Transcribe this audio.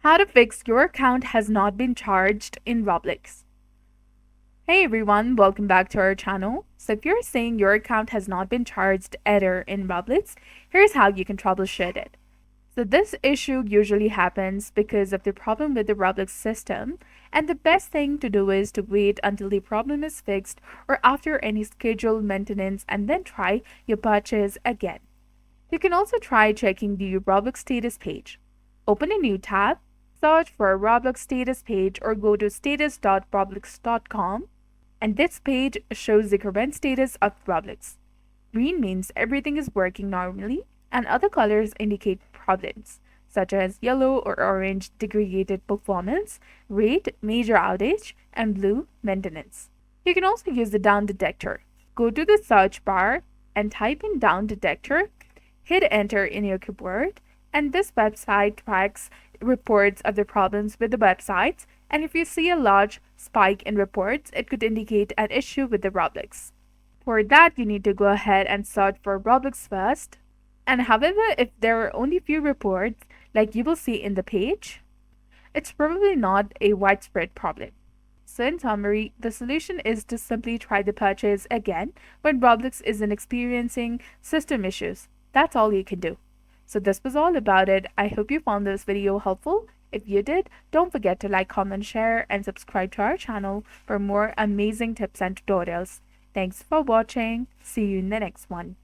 How to fix your account has not been charged in Roblox. Hey everyone, welcome back to our channel. So if you're saying your account has not been charged error in Roblox, here's how you can troubleshoot it. So this issue usually happens because of the problem with the Roblox system, and the best thing to do is to wait until the problem is fixed or after any scheduled maintenance and then try your purchase again. You can also try checking the Roblox status page. Open a new tab, search for a Roblox status page or go to status.roblox.com, and this page shows the current status of Roblox. Green means everything is working normally, and other colors indicate problems, such as yellow or orange degraded performance, red major outage, and blue maintenance. You can also use the down detector. Go to the search bar and type in down detector, hit enter in your keyboard, and this website tracks reports of the problems with the websites, and if you see a large spike in reports, it could indicate an issue with the Roblox. For that, you need to go ahead and search for Roblox first. And however, if there are only few reports, like you will see in the page, it's probably not a widespread problem. So in summary, the solution is to simply try the purchase again when Roblox isn't experiencing system issues. That's all you can do. So this was all about it. I hope you found this video helpful. If you did, don't forget to like, comment, share, and subscribe to our channel for more amazing tips and tutorials. Thanks for watching. See you in the next one.